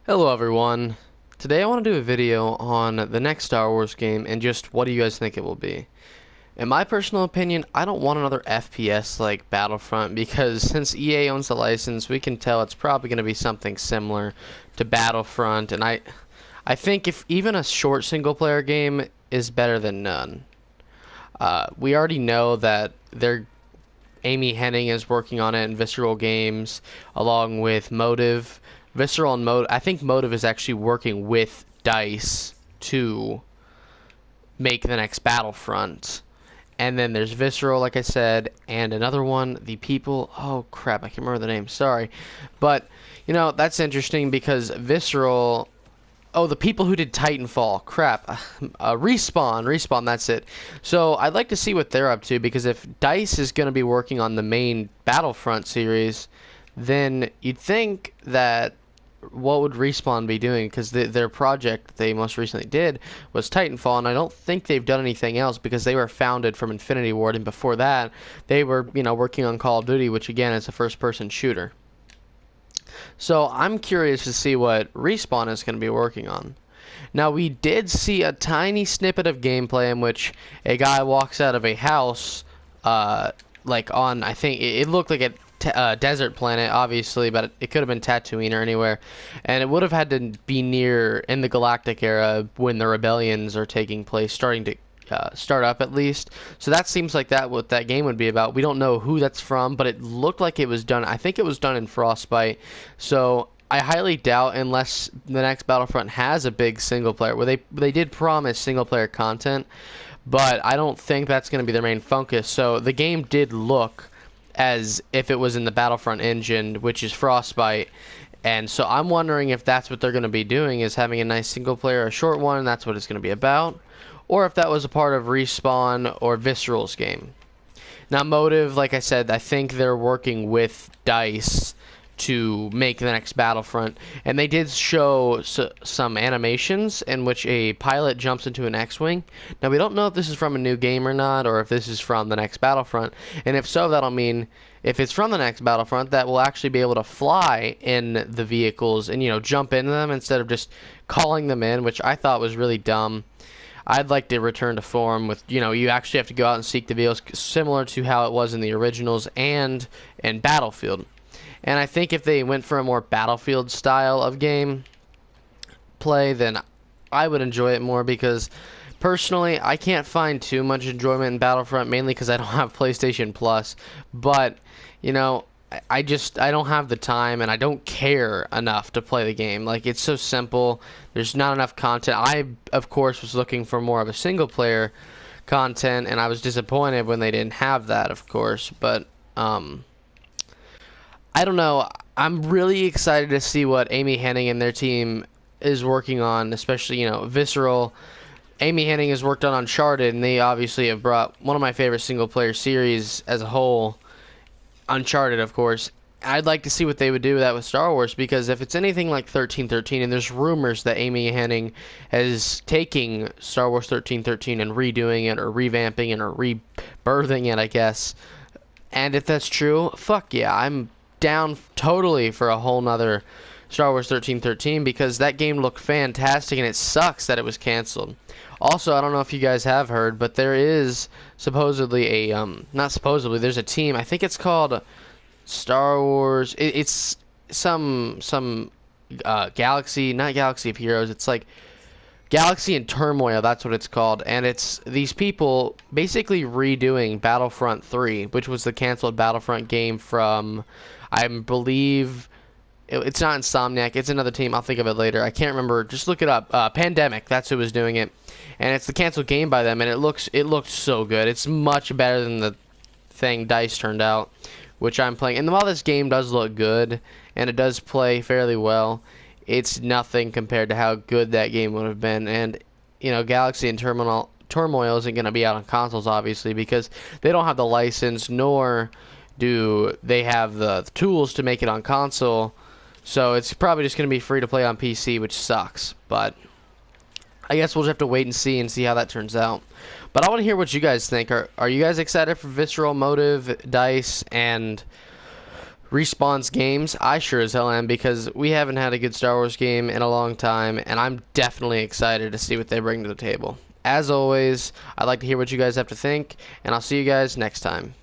Hello everyone. Today I want to do a video on the next Star Wars game and just what do you guys think it will be. In my personal opinion, I don't want another FPS like Battlefront because since EA owns the license, we can tell it's probably going to be something similar to Battlefront, and I think if even a short single player game is better than none. We already know that Amy Hennig is working on it in Visceral Games along with Motive. Visceral and Motive, I think Motive is actually working with DICE to make the next Battlefront. And then there's Visceral, like I said, and another one, the people, oh crap, I can't remember the name, sorry. But, you know, that's interesting because Visceral, oh, the people who did Titanfall, crap, Respawn, that's it. So I'd like to see what they're up to because if DICE is going to be working on the main Battlefront series, then you'd think that what would Respawn be doing? Because their project that they most recently did was Titanfall, and I don't think they've done anything else because they were founded from Infinity Ward, and before that, they were, you know, working on Call of Duty, which again is a first-person shooter. So I'm curious to see what Respawn is going to be working on. Now, we did see a tiny snippet of gameplay in which a guy walks out of a house, like on, I think, it looked like a desert planet, obviously, but it could have been Tatooine or anywhere, and it would have had to be near in the Galactic era when the rebellions are taking place, starting to start up at least. So that seems like that what that game would be about. We don't know who that's from, but it looked like it was done. I think it was done in Frostbite. So I highly doubt, unless the next Battlefront has a big single player, where they did promise single player content, but I don't think that's going to be their main focus. So the game did look as if it was in the Battlefront engine, which is Frostbite, and so I'm wondering if that's what they're going to be doing, is having a nice single player, a short one, and that's what it's going to be about, or if that was a part of Respawn or Visceral's game. Now, Motive, like I said, I think they're working with DICE to make the next Battlefront, and they did show some animations in which a pilot jumps into an X-Wing. Now, we don't know if this is from a new game or not, or if this is from the next Battlefront, and if so, that'll mean if it's from the next Battlefront, that we'll actually be able to fly in the vehicles and, you know, jump into them instead of just calling them in, which I thought was really dumb. I'd like to return to form with, you know, you actually have to go out and seek the vehicles, similar to how it was in the originals and in Battlefield. And I think if they went for a more Battlefield style of game play, then I would enjoy it more because personally I can't find too much enjoyment in Battlefront, mainly because I don't have PlayStation Plus. But, you know, I don't have the time and I don't care enough to play the game. Like, it's so simple. There's not enough content. I, of course, was looking for more of a single player content, and I was disappointed when they didn't have that, of course. But, I don't know. I'm really excited to see what Amy Hennig and their team is working on, especially, you know, Visceral. Amy Hennig has worked on Uncharted, and they obviously have brought one of my favorite single-player series as a whole, Uncharted, of course. I'd like to see what they would do with that with Star Wars, because if it's anything like 1313, and there's rumors that Amy Hennig is taking Star Wars 1313 and redoing it, or revamping it, or rebirthing it, I guess. And if that's true, fuck yeah, I'm down totally for a whole nother Star Wars 1313 because that game looked fantastic and it sucks that it was canceled. Also, I don't know if you guys have heard, but there is supposedly a not supposedly, there's a team, I think it's called Star Wars, it's some Galaxy, not Galaxy of Heroes, it's like Galaxy in Turmoil, that's what it's called, and it's these people basically redoing Battlefront 3, which was the canceled Battlefront game from, I believe, it's not Insomniac, it's another team, I'll think of it later, I can't remember, just look it up, Pandemic, that's who was doing it, and it's the canceled game by them, and it looked so good, it's much better than the thing DICE turned out, which I'm playing, and while this game does look good, and it does play fairly well, it's nothing compared to how good that game would have been. And, you know, Galaxy and Turmoil isn't going to be out on consoles, obviously, because they don't have the license, nor do they have the tools to make it on console. So it's probably just going to be free to play on PC, which sucks. But I guess we'll just have to wait and see how that turns out. But I want to hear what you guys think. Are you guys excited for Visceral, Motive, DICE, and Respawn's games, I sure as hell am, because we haven't had a good Star Wars game in a long time, and I'm definitely excited to see what they bring to the table. As always, I'd like to hear what you guys have to think, and I'll see you guys next time.